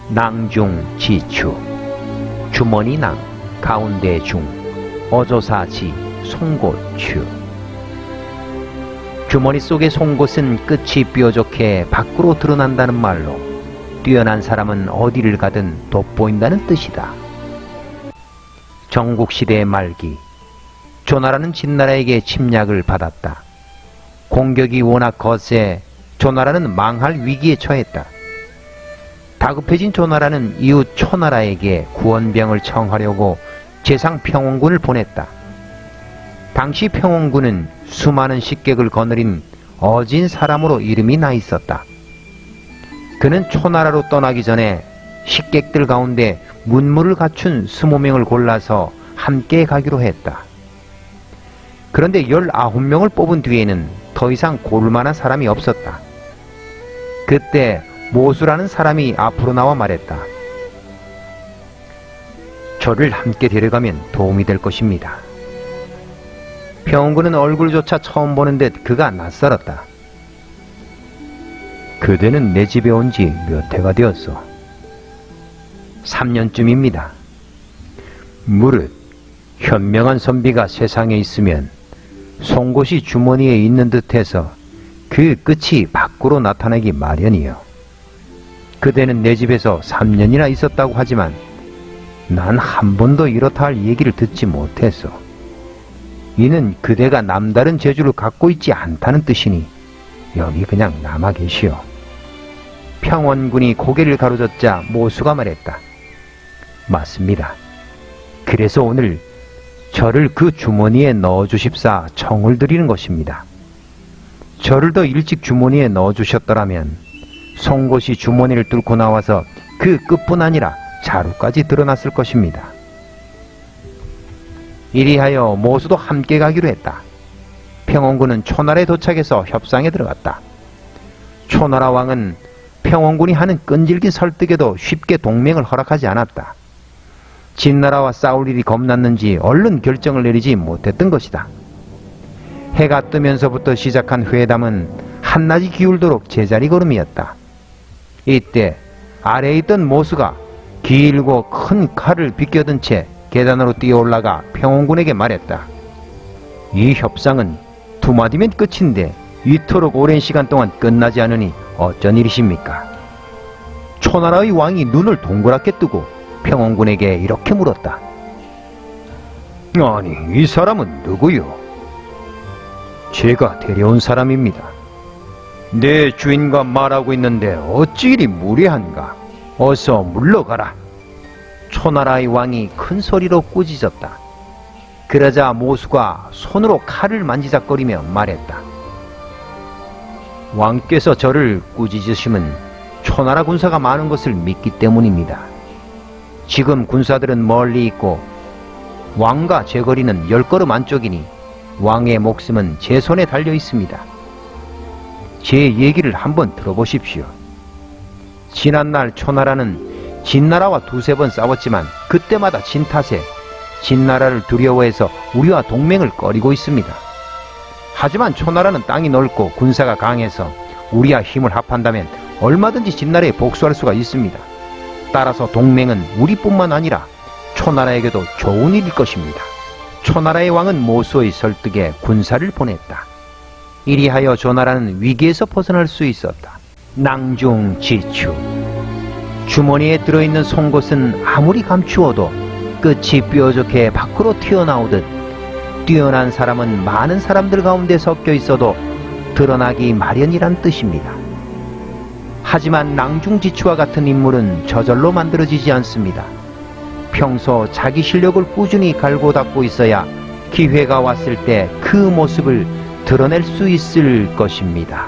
낭중지추 주머니낭 가운데 중 어조사지 송곳추. 주머니 속의 송곳은 끝이 뾰족해 밖으로 드러난다는 말로 뛰어난 사람은 어디를 가든 돋보인다는 뜻이다. 정국시대의 말기, 조나라는 진나라에게 침략을 받았다. 공격이 워낙 거세 조나라는 망할 위기에 처했다. 다급해진 조나라는 이웃 초나라에게 구원병을 청하려고 제상평원군을 보냈다. 당시 평원군은 수많은 식객을 거느린 어진 사람으로 이름이 나 있었다. 그는 초나라로 떠나기 전에 식객들 가운데 문무를 갖춘 20명을 골라서 함께 가기로 했다. 그런데 19명을 뽑은 뒤에는 더 이상 고를 만한 사람이 없었다. 그때 모수라는 사람이 앞으로 나와 말했다. 저를 함께 데려가면 도움이 될 것입니다. 평원군은 얼굴조차 처음 보는 듯 그가 낯설었다. 그대는 내 집에 온 지 몇 해가 되었소? 3년쯤입니다. 무릇 현명한 선비가 세상에 있으면 송곳이 주머니에 있는 듯해서 그 끝이 밖으로 나타나기 마련이요. 그대는 내 집에서 3년이나 있었다고 하지만 난 한 번도 이렇다 할 얘기를 듣지 못했소. 이는 그대가 남다른 재주를 갖고 있지 않다는 뜻이니 여기 그냥 남아 계시오. 평원군이 고개를 가로젓자 모수가 말했다. 맞습니다. 그래서 오늘 저를 그 주머니에 넣어주십사 청을 드리는 것입니다. 저를 더 일찍 주머니에 넣어주셨더라면 송곳이 주머니를 뚫고 나와서 그 끝뿐 아니라 자루까지 드러났을 것입니다. 이리하여 모수도 함께 가기로 했다. 평원군은 초나라에 도착해서 협상에 들어갔다. 초나라 왕은 평원군이 하는 끈질긴 설득에도 쉽게 동맹을 허락하지 않았다. 진나라와 싸울 일이 겁났는지 얼른 결정을 내리지 못했던 것이다. 해가 뜨면서부터 시작한 회담은 한낮이 기울도록 제자리 걸음이었다. 이때 아래에 있던 모수가 길고 큰 칼을 비껴든 채 계단으로 뛰어올라가 평원군에게 말했다. 이 협상은 두 마디면 끝인데 이토록 오랜 시간 동안 끝나지 않으니 어쩐 일이십니까? 초나라의 왕이 눈을 동그랗게 뜨고 평원군에게 이렇게 물었다. 아니, 이 사람은 누구요? 제가 데려온 사람입니다. 내 주인과 말하고 있는데 어찌 이리 무례한가? 어서 물러가라. 초나라의 왕이 큰 소리로 꾸짖었다. 그러자 모수가 손으로 칼을 만지작거리며 말했다. 왕께서 저를 꾸짖으심은 초나라 군사가 많은 것을 믿기 때문입니다. 지금 군사들은 멀리 있고 왕과 제 거리는 10걸음 안쪽이니 왕의 목숨은 제 손에 달려 있습니다. 제 얘기를 한번 들어보십시오. 지난날 초나라는 진나라와 두세 번 싸웠지만 그때마다 진 탓에 진나라를 두려워해서 우리와 동맹을 꺼리고 있습니다. 하지만 초나라는 땅이 넓고 군사가 강해서 우리와 힘을 합한다면 얼마든지 진나라에 복수할 수가 있습니다. 따라서 동맹은 우리뿐만 아니라 초나라에게도 좋은 일일 것입니다. 초나라의 왕은 모수의 설득에 군사를 보냈다. 이리하여 조나라는 위기에서 벗어날 수 있었다. 낭중지추 주머니에 들어있는 송곳은 아무리 감추어도 끝이 뾰족해 밖으로 튀어나오듯 뛰어난 사람은 많은 사람들 가운데 섞여 있어도 드러나기 마련이란 뜻입니다. 하지만 낭중지추와 같은 인물은 저절로 만들어지지 않습니다. 평소 자기 실력을 꾸준히 갈고 닦고 있어야 기회가 왔을 때 그 모습을 드러낼 수 있을 것입니다.